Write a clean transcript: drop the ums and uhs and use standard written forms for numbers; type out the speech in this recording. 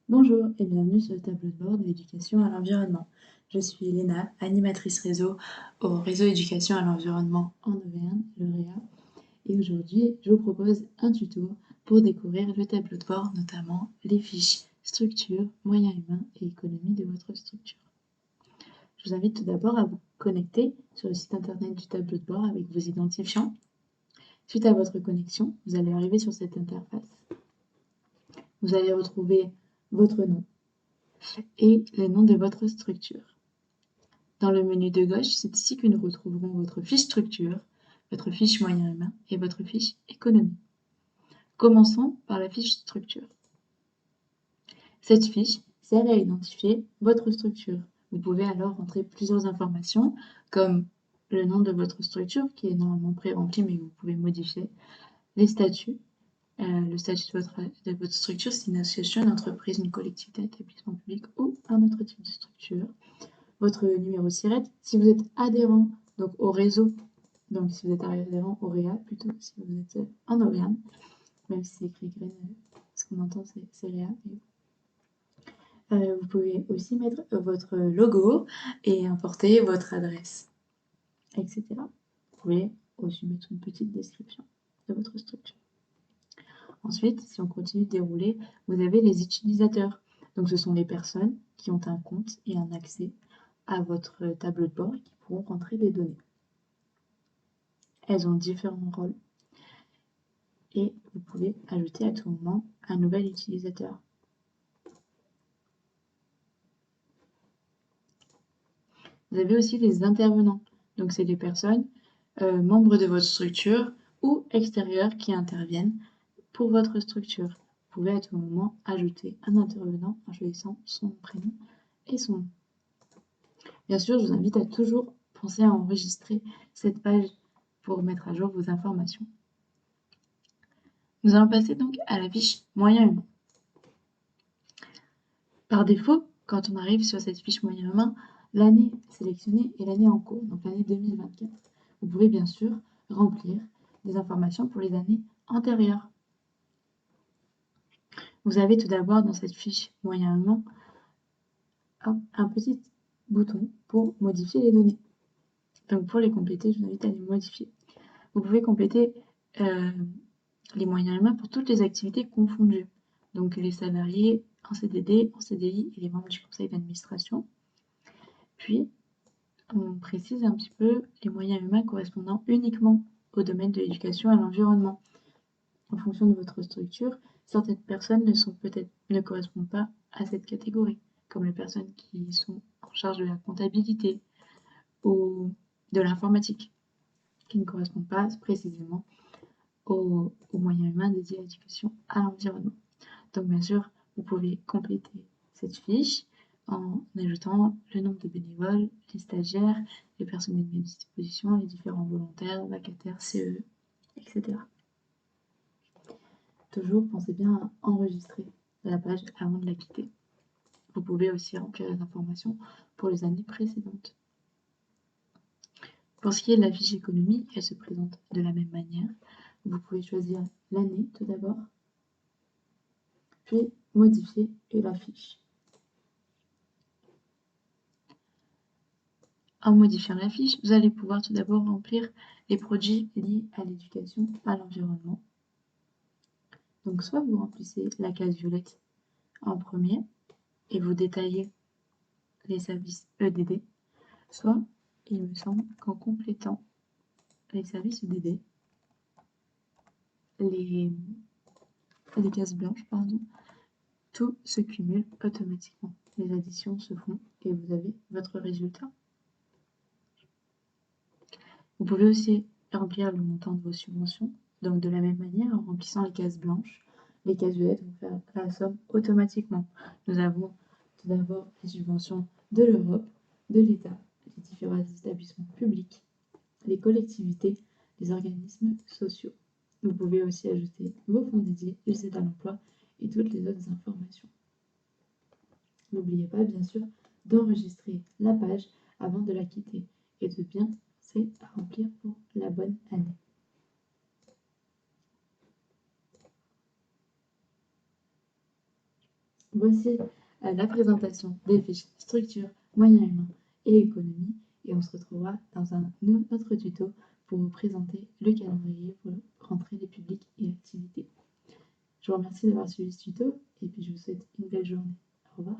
Bonjour et bienvenue sur le tableau de bord de l'éducation à l'environnement. Je suis Léna, animatrice réseau au réseau éducation à l'environnement en Auvergne, le REA, et aujourd'hui je vous propose un tuto pour découvrir le tableau de bord, notamment les fiches structure, moyens humains et économie de votre structure. Je vous invite tout d'abord à vous connecter sur le site internet du tableau de bord avec vos identifiants. Suite à votre connexion, vous allez arriver sur cette interface. Vous allez retrouver votre nom et le nom de votre structure. Dans le menu de gauche, c'est ici que nous retrouverons votre fiche structure, votre fiche moyens humains et votre fiche économie. Commençons par la fiche structure. Cette fiche sert à identifier votre structure. Vous pouvez alors entrer plusieurs informations comme le nom de votre structure qui est normalement pré-rempli mais que vous pouvez modifier, les statuts. Le statut de votre structure, c'est une association, une entreprise, une collectivité, un établissement public ou un autre type de structure. Votre numéro SIRET, si vous êtes adhérent donc au réseau, donc si vous êtes adhérent au REA plutôt, si vous êtes en Auvergne, même si c'est écrit Graine, ce qu'on entend c'est REA. Vous pouvez aussi mettre votre logo et importer votre adresse, etc. Vous pouvez aussi mettre une petite description de votre structure. Ensuite, si on continue de dérouler, vous avez les utilisateurs. Donc ce sont les personnes qui ont un compte et un accès à votre tableau de bord et qui pourront rentrer des données. Elles ont différents rôles et vous pouvez ajouter à tout moment un nouvel utilisateur. Vous avez aussi les intervenants. Donc c'est les personnes membres de votre structure ou extérieures qui interviennent pour votre structure. Vous pouvez à tout moment ajouter un intervenant en choisissant son prénom et son nom. Bien sûr, je vous invite à toujours penser à enregistrer cette page pour mettre à jour vos informations. Nous allons passer donc à la fiche moyens humains. Par défaut, quand on arrive sur cette fiche moyens humains, l'année sélectionnée est l'année en cours, donc l'année 2024. Vous pouvez bien sûr remplir des informations pour les années antérieures. Vous avez tout d'abord dans cette fiche moyens humains un petit bouton pour modifier les données. Donc pour les compléter, je vous invite à les modifier. Vous pouvez compléter les moyens humains pour toutes les activités confondues. Donc les salariés en CDD, en CDI et les membres du conseil d'administration. Puis, on précise un petit peu les moyens humains correspondant uniquement au domaine de l'éducation à l'environnement. En fonction de votre structure, certaines personnes ne correspondent pas à cette catégorie, comme les personnes qui sont en charge de la comptabilité ou de l'informatique, qui ne correspondent pas précisément aux moyens humains dédiés à l'éducation à l'environnement. Donc bien sûr, vous pouvez compléter cette fiche en ajoutant le nombre de bénévoles, les stagiaires, les personnes à disposition, les différents volontaires, vacataires, CE, etc. Toujours pensez bien à enregistrer la page avant de la quitter. Vous pouvez aussi remplir les informations pour les années précédentes. Pour ce qui est de la fiche économie, elle se présente de la même manière. Vous pouvez choisir l'année tout d'abord, puis modifier la fiche. En modifiant la fiche, vous allez pouvoir tout d'abord remplir les produits liés à l'éducation à l'environnement. Donc soit vous remplissez la case violette en premier et vous détaillez les services EDD, soit il me semble qu'en complétant les services EDD, les cases blanches, tout se cumule automatiquement. Les additions se font et vous avez votre résultat. Vous pouvez aussi remplir le montant de vos subventions, donc de la même manière en remplissant les cases blanches. Les cases violettes vont faire la somme automatiquement. Nous avons tout d'abord les subventions de l'Europe, de l'État, les différents établissements publics, les collectivités, les organismes sociaux. Vous pouvez aussi ajouter vos fonds dédiés, les aides à l'emploi et toutes les autres informations. N'oubliez pas, bien sûr, d'enregistrer la page avant de la quitter et de bien à remplir pour la bonne année. Voici la présentation des fiches structure, moyens humains et économie. Et on se retrouvera dans un autre tuto pour vous présenter le calendrier pour rentrer les publics et activités. Je vous remercie d'avoir suivi ce tuto et puis je vous souhaite une belle journée. Au revoir.